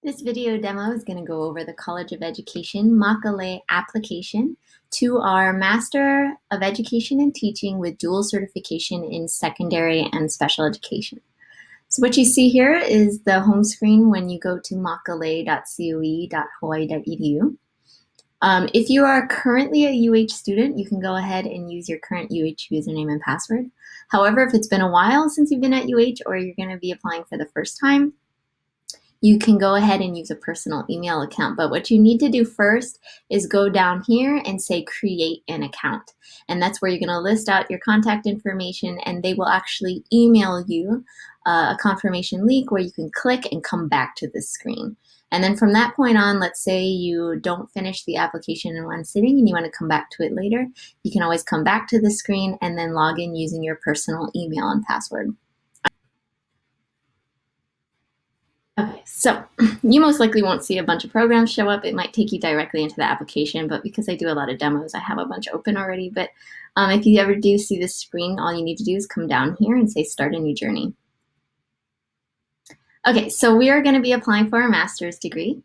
This video demo is going to go over the College of Education Mākālei application to our Master of Education and Teaching with dual certification in secondary and special education. So what you see here is the home screen when you go to makalei.coe.hawaii.edu. If you are currently a UH student, you can go ahead and use your current UH username and password. However, if it's been a while since you've been at UH or you're going to be applying for the first time, you can go ahead and use a personal email account. But what you need to do first is go down here and say create an account. And that's where you're going to list out your contact information, and they will actually email you a confirmation link where you can click and come back to this screen. And then from that point on, let's say you don't finish the application in one sitting and you want to come back to it later, you can always come back to the screen and then log in using your personal email and password. Okay, so you most likely won't see a bunch of programs show up. It might take you directly into the application, but because I do a lot of demos, I have a bunch open already. But if you ever do see this screen, all you need to do is come down here and say start a new journey. Okay, so we are going to be applying for a master's degree.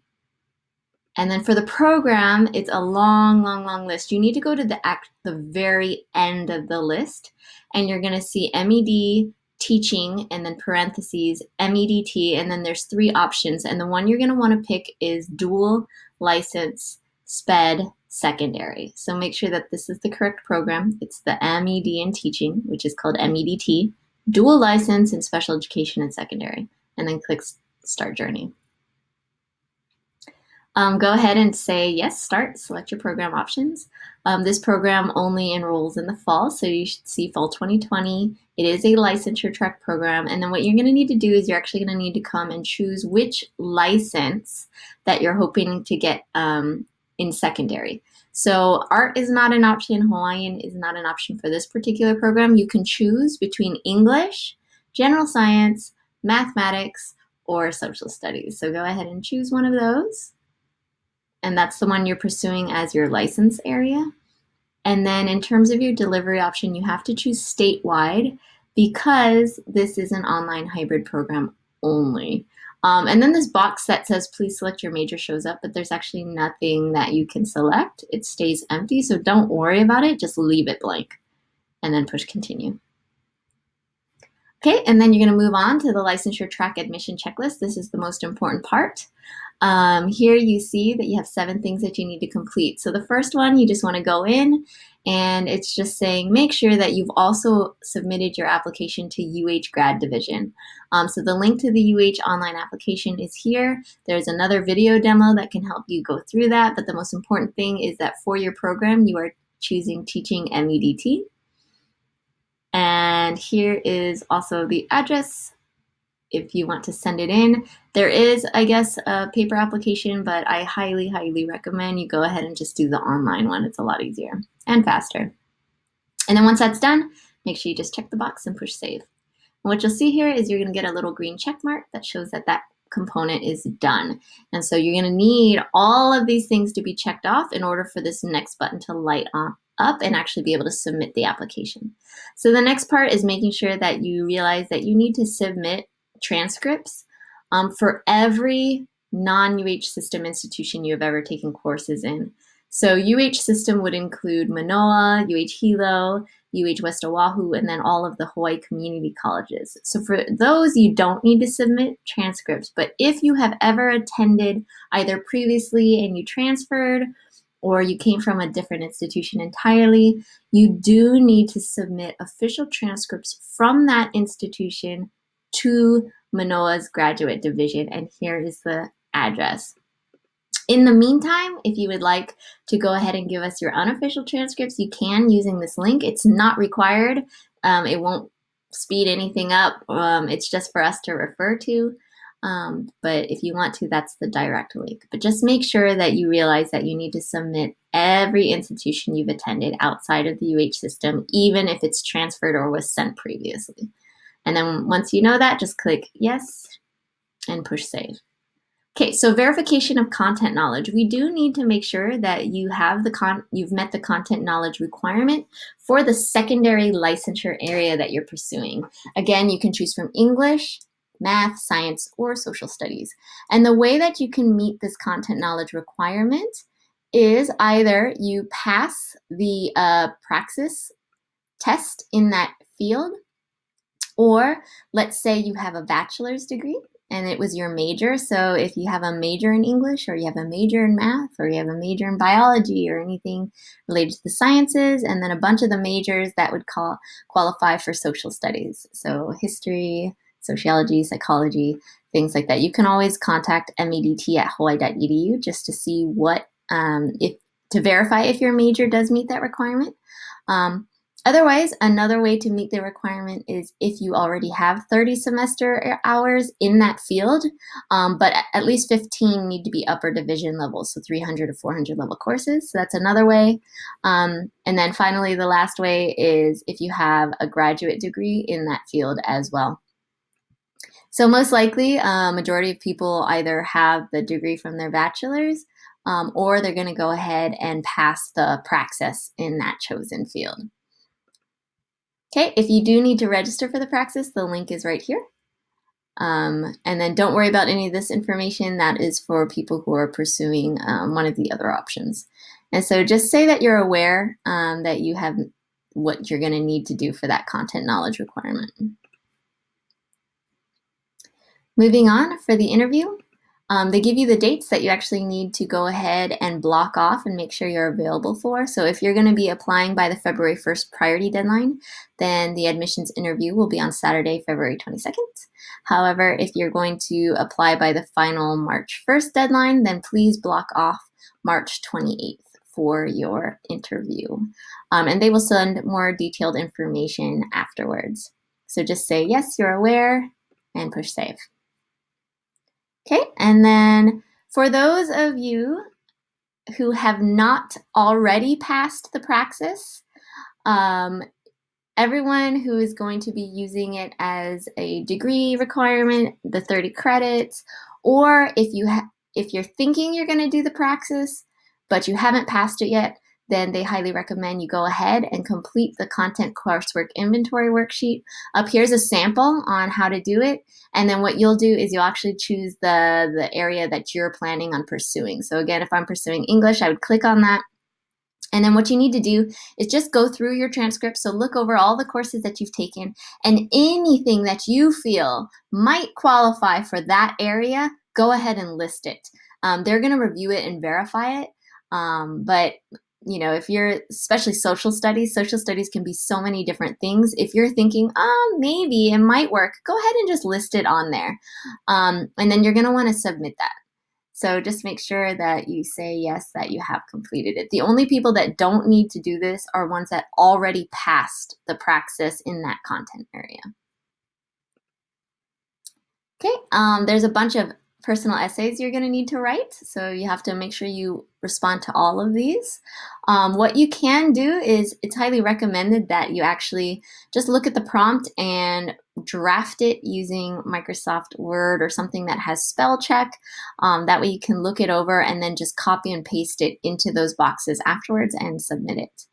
And then for the program, it's a long, long, long list. You need to go to the very end of the list, and you're going to see MEd, teaching, and then parentheses, MEdT, and then there's three options. And the one you're going to want to pick is dual license SpEd secondary. So make sure that this is the correct program. It's the MEd in teaching, which is called MEdT, dual license in special education and secondary, and then click start journey. Go ahead and say yes, start, select your program options. This program only enrolls in the fall, so you should see fall 2020. It is a licensure track program, and then what you're going to need to do is you're actually going to need to come and choose which license that you're hoping to get in secondary. So art is not an option, Hawaiian is not an option for this particular program. You can choose between English, general science, mathematics, or social studies. So go ahead and choose one of those. And that's the one you're pursuing as your license area. And then in terms of your delivery option, you have to choose statewide because this is an online hybrid program only. And then this box that says please select your major shows up, but there's actually nothing that you can select. It stays empty, so don't worry about it, just leave it blank and then push continue. Okay, and then you're going to move on to the licensure track admission checklist. This is the most important part. Here you see that you have 7 things that you need to complete. So the first one, you just want to go in and it's just saying make sure that you've also submitted your application to UH Grad Division. So the link to the UH online application is here. There's another video demo that can help you go through that, but the most important thing is that for your program, you are choosing teaching MEdT. And here is also the address if you want to send it in. There is, I guess, a paper application, but I highly, highly recommend you go ahead and just do the online one. It's a lot easier and faster. And then once that's done, make sure you just check the box and push save. And what you'll see here is you're going to get a little green check mark that shows that that component is done. And so you're going to need all of these things to be checked off in order for this next button to light up and actually be able to submit the application. So the next part is making sure that you realize that you need to submit transcripts for every non-UH system institution you have ever taken courses in. So UH system would include Manoa, UH Hilo, UH West Oahu, and then all of the Hawaii community colleges. So for those, you don't need to submit transcripts, but if you have ever attended either previously and you transferred, or you came from a different institution entirely, you do need to submit official transcripts from that institution to Manoa's graduate division, and here is the address. In the meantime, if you would like to go ahead and give us your unofficial transcripts, you can using this link. It's not required. It won't speed anything up. It's just for us to refer to. But if you want to, that's the direct link. But just make sure that you realize that you need to submit every institution you've attended outside of the UH system, even if it's transferred or was sent previously. And then once you know that, just click yes and push save. Okay, so verification of content knowledge. We do need to make sure that you have you've met the content knowledge requirement for the secondary licensure area that you're pursuing. Again, you can choose from English, math, science, or social studies. And the way that you can meet this content knowledge requirement is either you pass the praxis test in that field, or let's say you have a bachelor's degree and it was your major. So if you have a major in English, or you have a major in math, or you have a major in biology, or anything related to the sciences, and then a bunch of the majors that would qualify for social studies. So history, sociology, psychology, things like that. You can always contact MEdT at Hawaii.edu just to see what, to verify if your major does meet that requirement. Otherwise, another way to meet the requirement is if you already have 30 semester hours in that field, but at least 15 need to be upper division level, so 300 to 400 level courses. So that's another way. And then finally, the last way is if you have a graduate degree in that field as well. So most likely, majority of people either have the degree from their bachelor's, or they're going to go ahead and pass the praxis in that chosen field. Okay, if you do need to register for the praxis, the link is right here. And then don't worry about any of this information. That is for people who are pursuing one of the other options. And so just say that you're aware that you have what you're going to need to do for that content knowledge requirement. Moving on, for the interview, they give you the dates that you actually need to go ahead and block off and make sure you're available for. So if you're going to be applying by the February 1st priority deadline, then the admissions interview will be on Saturday, February 22nd. However, if you're going to apply by the final March 1st deadline, then please block off March 28th for your interview. And they will send more detailed information afterwards. So just say, yes, you're aware, and push save. Okay, and then for those of you who have not already passed the praxis, everyone who is going to be using it as a degree requirement, the 30 credits, or if you're thinking you're going to do the praxis, but you haven't passed it yet, then they highly recommend you go ahead and complete the content coursework inventory worksheet. Up here's a sample on how to do it. And then what you'll do is you'll actually choose the area that you're planning on pursuing. So again, if I'm pursuing English, I would click on that. And then what you need to do is just go through your transcripts. So look over all the courses that you've taken, and anything that you feel might qualify for that area, go ahead and list it. They're going to review it and verify it. But you know, if you're, especially social studies can be so many different things. If you're thinking, maybe it might work, go ahead and just list it on there. And then you're going to want to submit that. So just make sure that you say yes, that you have completed it. The only people that don't need to do this are ones that already passed the praxis in that content area. Okay, there's a bunch of personal essays you're going to need to write, so you have to make sure you respond to all of these. What you can do is, it's highly recommended that you actually just look at the prompt and draft it using Microsoft Word or something that has spell check. That way you can look it over and then just copy and paste it into those boxes afterwards and submit it.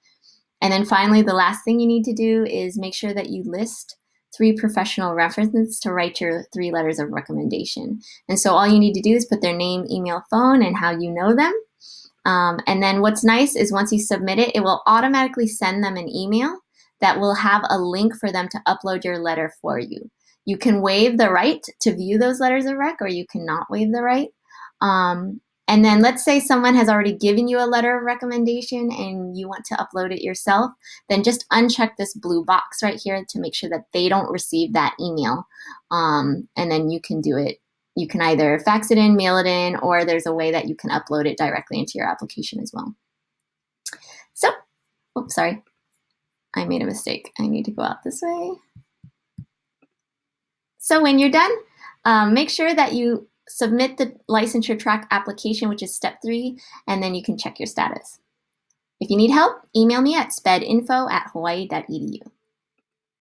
And then finally, the last thing you need to do is make sure that you list 3 professional references to write your 3 letters of recommendation. And so all you need to do is put their name, email, phone, and how you know them. And then what's nice is once you submit it, it will automatically send them an email that will have a link for them to upload your letter for you. You can waive the right to view those letters of rec, or you cannot waive the right. And then let's say someone has already given you a letter of recommendation and you want to upload it yourself, then just uncheck this blue box right here to make sure that they don't receive that email. And then you can do it. You can either fax it in, mail it in, or there's a way that you can upload it directly into your application as well. So, oops, sorry. I made a mistake. I need to go out this way. So when you're done, make sure that you submit the licensure track application, which is step 3, and then you can check your status. If you need help, email me at spedinfo@hawaii.edu.